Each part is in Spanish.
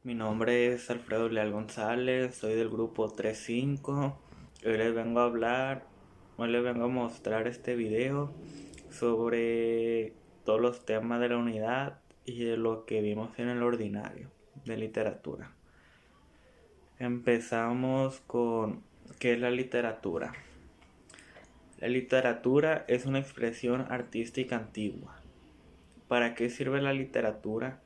Mi nombre es Alfredo Leal González, soy del grupo 3.5. Hoy les vengo a hablar, hoy les vengo a mostrar este video sobre todos los temas de la unidad y de lo que vimos en el ordinario de literatura. Empezamos con ¿qué es la literatura? La literatura es una expresión artística antigua. ¿Para qué sirve la literatura?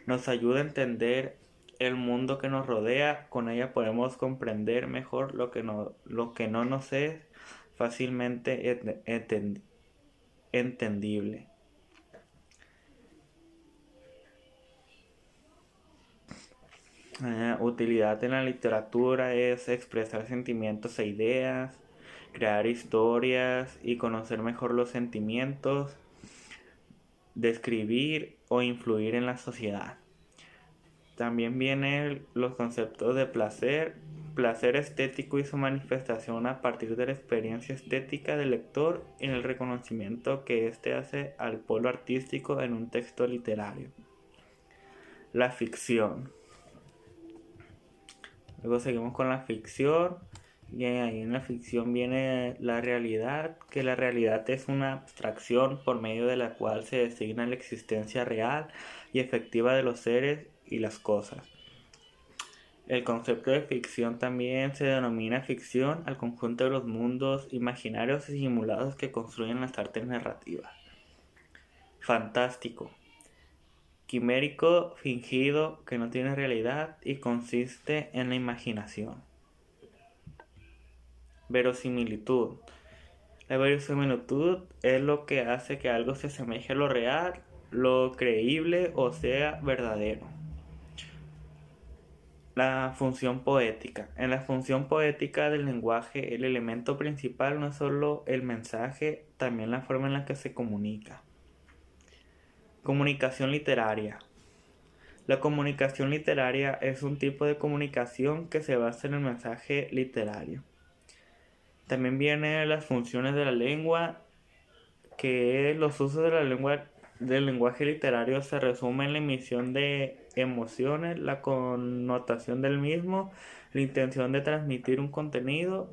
Nos ayuda a entender el mundo que nos rodea, con ella podemos comprender mejor lo que no nos es fácilmente entendible. Utilidad en la literatura es expresar sentimientos e ideas, crear historias y conocer mejor los sentimientos, describir o influir en la sociedad. También vienen los conceptos de placer estético y su manifestación a partir de la experiencia estética del lector y el reconocimiento que éste hace al polo artístico en un texto literario. La ficción. Luego seguimos con la ficción. Y ahí en la ficción viene la realidad, que la realidad es una abstracción por medio de la cual se designa la existencia real y efectiva de los seres y las cosas. El concepto de ficción también se denomina ficción al conjunto de los mundos imaginarios y simulados que construyen las artes narrativas. Fantástico. Quimérico, fingido, que no tiene realidad y consiste en la imaginación. Verosimilitud. La verosimilitud es lo que hace que algo se asemeje a lo real, lo creíble o sea verdadero. La función poética. En la función poética del lenguaje, el elemento principal no es solo el mensaje, también la forma en la que se comunica. Comunicación literaria. La comunicación literaria es un tipo de comunicación que se basa en el mensaje literario. También vienen las funciones de la lengua, que los usos de la lengua del lenguaje literario se resumen en la emisión de emociones, la connotación del mismo, la intención de transmitir un contenido,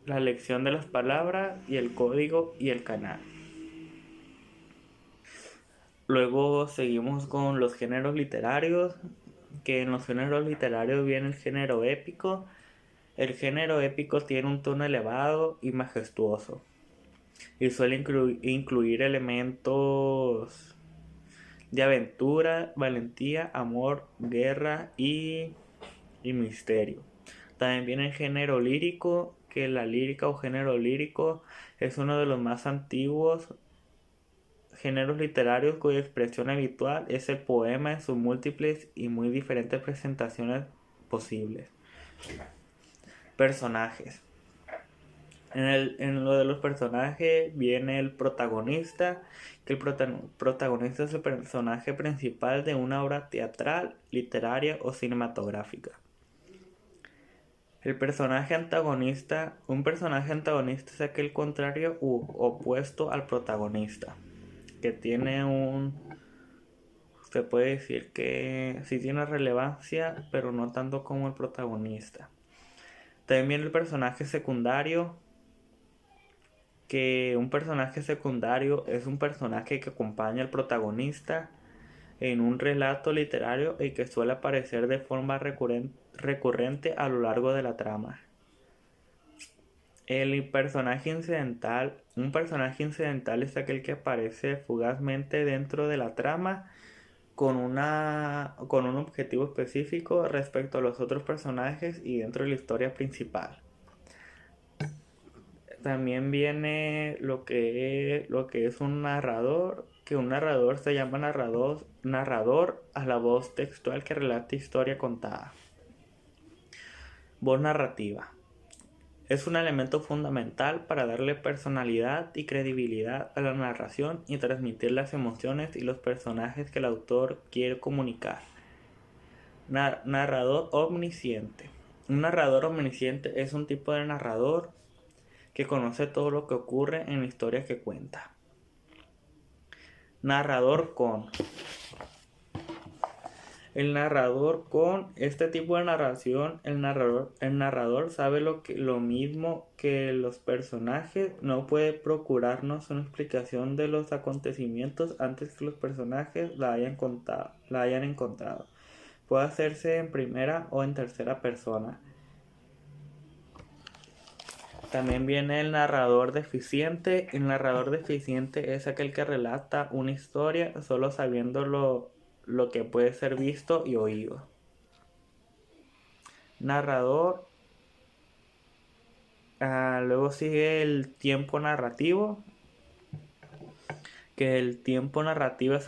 la elección de las palabras y el código y el canal. Luego seguimos con los géneros literarios, que en los géneros literarios viene el género épico. El género épico tiene un tono elevado y majestuoso y suele incluir elementos de aventura, valentía, amor, guerra y misterio. También viene el género lírico, que la lírica o género lírico es uno de los más antiguos géneros literarios cuya expresión habitual es el poema en sus múltiples y muy diferentes presentaciones posibles. Personajes. En lo de los personajes viene el protagonista, que el protagonista es el personaje principal de una obra teatral, literaria o cinematográfica. El personaje antagonista, un personaje antagonista es aquel contrario u opuesto al protagonista, que tiene se puede decir que sí tiene relevancia, pero no tanto como el protagonista. También viene el personaje secundario, que un personaje secundario es un personaje que acompaña al protagonista en un relato literario y que suele aparecer de forma recurrente a lo largo de la trama. El personaje incidental, un personaje incidental es aquel que aparece fugazmente dentro de la trama con un objetivo específico respecto a los otros personajes y dentro de la historia principal. También viene lo que es un narrador, que un narrador se llama narrador a la voz textual que relata historia contada. Voz narrativa. Es un elemento fundamental para darle personalidad y credibilidad a la narración y transmitir las emociones y los personajes que el autor quiere comunicar. Narrador omnisciente. Un narrador omnisciente es un tipo de narrador que conoce todo lo que ocurre en la historia que cuenta. Narrador con. El narrador, con este tipo de narración, el narrador sabe lo mismo que los personajes, no puede procurarnos una explicación de los acontecimientos antes que los personajes la hayan encontrado. Puede hacerse en primera o en tercera persona. También viene el narrador deficiente. El narrador deficiente es aquel que relata una historia solo sabiendo lo que puede ser visto y oído. Narrador. Luego sigue el tiempo narrativo. Que el tiempo narrativo es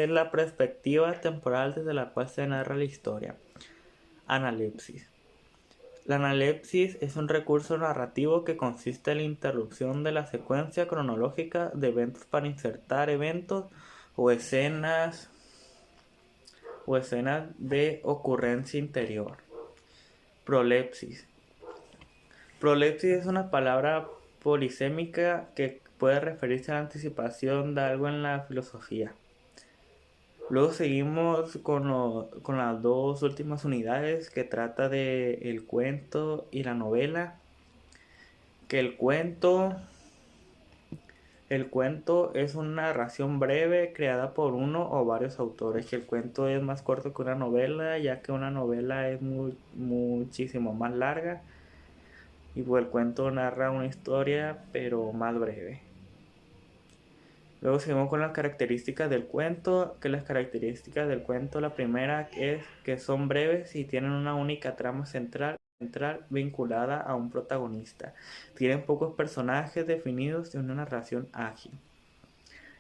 la perspectiva temporal desde la cual se narra la historia. Analepsis. La analepsis es un recurso narrativo que consiste en la interrupción de la secuencia cronológica de eventos para insertar eventos o escenas de ocurrencia interior. Prolepsis. Prolepsis es una palabra polisémica que puede referirse a la anticipación de algo en la filosofía. Luego seguimos con las dos últimas unidades que trata de el cuento y la novela. Que el cuento es una narración breve creada por uno o varios autores. Que el cuento es más corto que una novela, ya que una novela es muchísimo más larga. Y pues el cuento narra una historia, pero más breve. Luego seguimos con las características del cuento. Que las características del cuento, la primera es que son breves y tienen una única trama central vinculada a un protagonista. Tienen pocos personajes definidos y una narración ágil.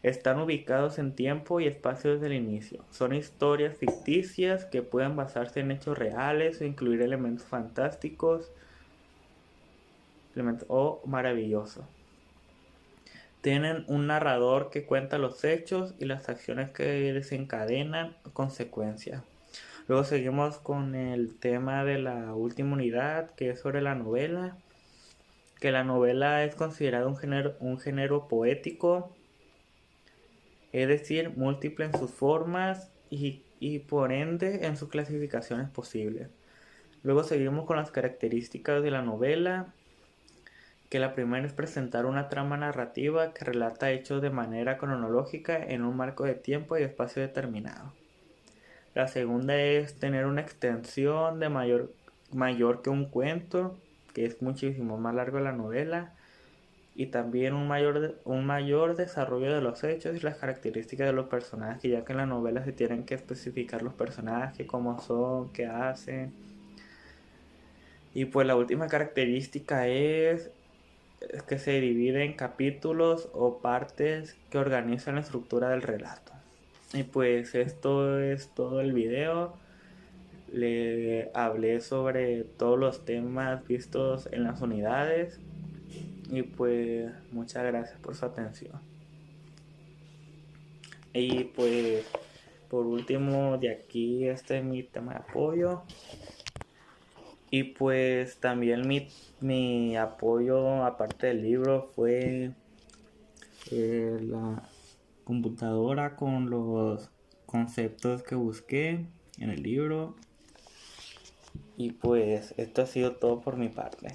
Están ubicados en tiempo y espacio desde el inicio. Son historias ficticias que pueden basarse en hechos reales o incluir elementos fantásticos o maravillosos. Tienen un narrador que cuenta los hechos y las acciones que desencadenan consecuencias. Luego seguimos con el tema de la última unidad, que es sobre la novela. Que la novela es considerada un género poético, es decir, múltiple en sus formas y por ende en sus clasificaciones posibles. Luego seguimos con las características de la novela. Que la primera es presentar una trama narrativa que relata hechos de manera cronológica en un marco de tiempo y espacio determinado. La segunda es tener una extensión de mayor que un cuento, que es muchísimo más largo la novela, y también un mayor desarrollo de los hechos y las características de los personajes, ya que en la novela se tienen que especificar los personajes, cómo son, qué hacen. Y pues la última característica es que se divide en capítulos o partes que organizan la estructura del relato. Y pues esto es todo el video. Le hablé sobre todos los temas vistos en las unidades. Y pues muchas gracias por su atención. Y pues por último de aquí este es mi tema de apoyo. Y pues también mi apoyo aparte del libro fue la computadora con los conceptos que busqué en el libro. Y pues esto ha sido todo por mi parte.